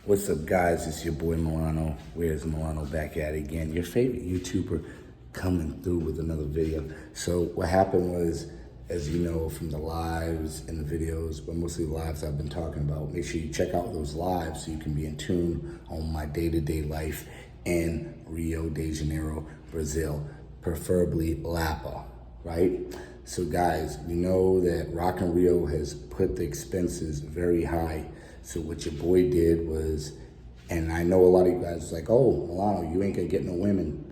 What's up, guys? It's your boy Milano. Where's Milano back at it again? Your favorite YouTuber coming through with another video. So what happened was, as you know from the lives and the videos, but mostly the lives I've been talking about, make sure you check out those lives so you can be in tune on my day-to-day life in Rio de Janeiro, Brazil, preferably Lapa, right? So guys, we know that Rock in Rio has put the expenses very high. So what your boy did was, and I know a lot of you guys was like, oh, Milano, you ain't gonna get no women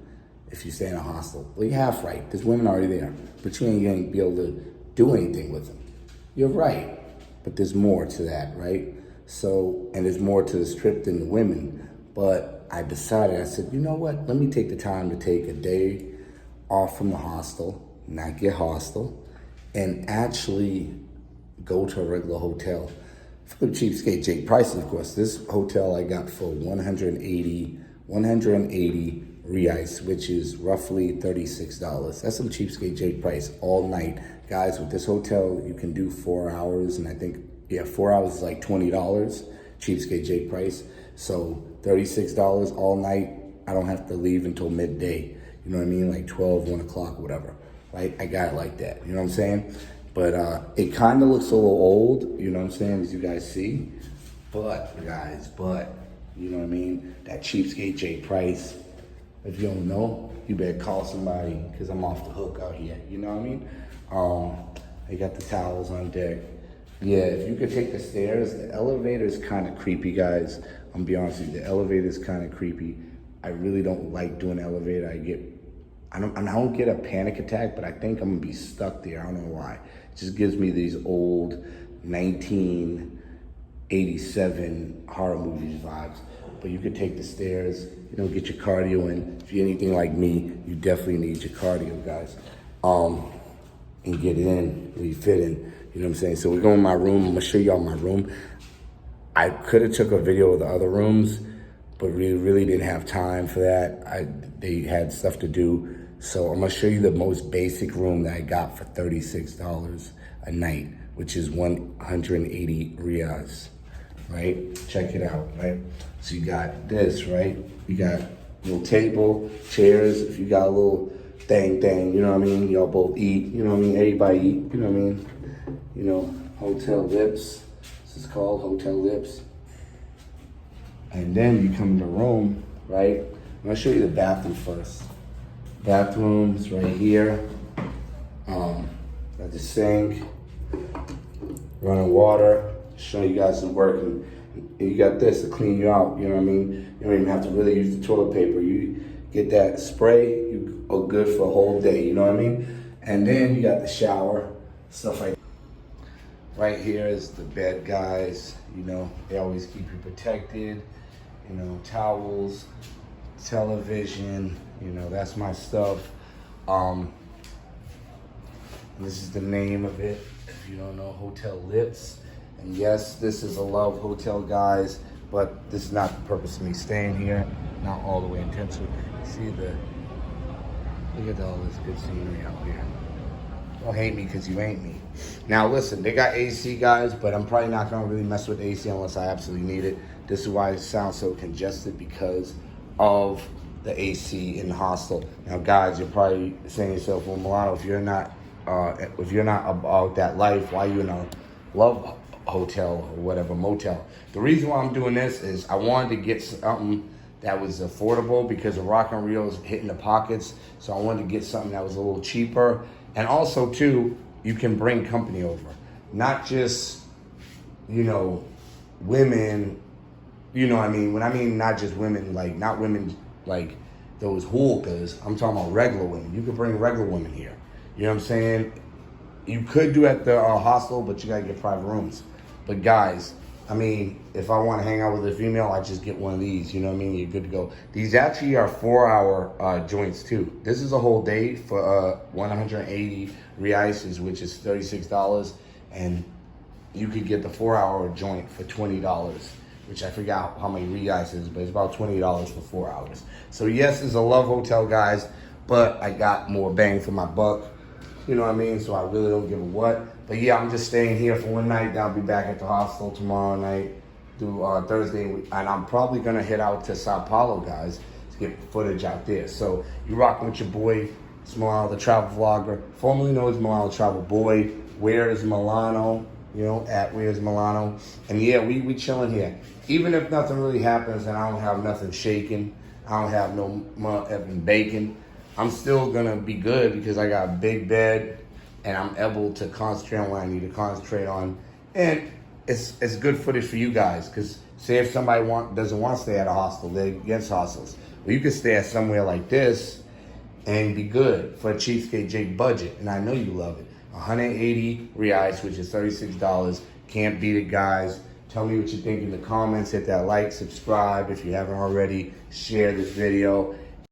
if you stay in a hostel. Well, you're half right. There's women already there, but you ain't gonna be able to do anything with them. You're right, but there's more to that, right? So, and there's more to the strip than the women. But I decided, I said, you know what? Let me take the time to take a day off from the hostel, not get hostel, and actually go to a regular hotel. For the cheapskate Jake prices, of course. This hotel I got for 180 reais, which is roughly $36. That's some cheapskate Jake price all night. Guys, with this hotel, you can do 4 hours, and I think, yeah, 4 hours is like $20, cheapskate Jake price. So $36 all night. I don't have to leave until midday. You know what I mean? Like 12, 1 o'clock, whatever, right? I got it like that, you know what I'm saying? But it kind of looks a little old, you know what I'm saying, as you guys see. But, guys, you know what I mean? That cheapskate J price, if you don't know, you better call somebody, because I'm off the hook out here, you know what I mean? I got the towels on deck. Yeah, if you could take the stairs, the elevator is kind of creepy, guys. I'm gonna be honest with you, the elevator is kind of creepy. I really don't like doing elevator. I don't get a panic attack, but I think I'm gonna be stuck there. I don't know why. It just gives me these old 1987 horror movies vibes. But you could take the stairs, you know, get your cardio in. If you're anything like me, you definitely need your cardio, guys. And get it in, where you fit in. You know what I'm saying? So we're going to my room. I'm gonna show y'all my room. I could have took a video of the other rooms, but we really didn't have time for that. They had stuff to do. So I'm gonna show you the most basic room that I got for $36 a night, which is 180 reais, right? Check it out, right? So you got this, right? You got a little table, chairs. If you got a little thing, you know what I mean? Y'all both eat, you know what I mean? Everybody eat, you know what I mean? You know, Hotel Lips. This is called Hotel Lips. And then you come in the room, right? I'm gonna show you the bathroom first. Bathroom's right here. Got the sink, running water. Show you guys some work, and you got this to clean you out. You know what I mean? You don't even have to really use the toilet paper. You get that spray, you are good for a whole day. You know what I mean? And then you got the shower, stuff like that. Right here is the bed, guys. You know, they always keep you protected. You know, towels, television, you know, that's my stuff. This is the name of it, if you don't know, Hotel Lips. And yes, this is a love hotel, guys, but this is not the purpose of me staying here, not all the way intentional. See look at all this good scenery out here. Don't hate me because you ain't me. Now listen, they got AC, guys, but I'm probably not gonna really mess with AC unless I absolutely need it. This is why it sounds so congested, because of the AC in the hostel. Now guys, you're probably saying to yourself, well, Milano, if you're not about that life, why are you in a love hotel or whatever, motel? The reason why I'm doing this is I wanted to get something that was affordable, because the Rock in Rio is hitting the pockets. So I wanted to get something that was a little cheaper. And also too, you can bring company over. Not just, you know, women, you know what I mean? When I mean not just women, like not women like those hookahs, I'm talking about regular women. You could bring regular women here. You know what I'm saying? You could do at the hostel, but you gotta get private rooms. But guys, I mean, if I want to hang out with a female, I just get one of these. You know what I mean? You're good to go. These actually are 4-hour joints too. This is a whole day for 180 reais, which is $36, and you could get the 4-hour joint for $20, which I forgot how many reais is, but it's about $20 for 4 hours. So yes, it's a love hotel, guys, but I got more bang for my buck. You know what I mean? So I really don't give a what. But yeah, I'm just staying here for one night. Then I'll be back at the hostel tomorrow night. do Thursday, and I'm probably gonna head out to Sao Paulo, guys, to get footage out there. So you rocking with your boy, it's Milano the Travel Vlogger, formerly known as Milano Travel Boy. Where is Milano? You know, at Where's Milano. And yeah, we chilling here. Even if nothing really happens and I don't have nothing shaking, I don't have no effing bacon, I'm still gonna be good because I got a big bed and I'm able to concentrate on what I need to concentrate on. And it's good footage for you guys, because say if somebody doesn't want to stay at a hostel, they're against hostels. Well, you could stay at somewhere like this and be good for a Cheesecake Jake budget, and I know you love it. 180 reais, which is $36. Can't beat it, guys. Tell me what you think in the comments. Hit that like, subscribe if you haven't already. Share this video.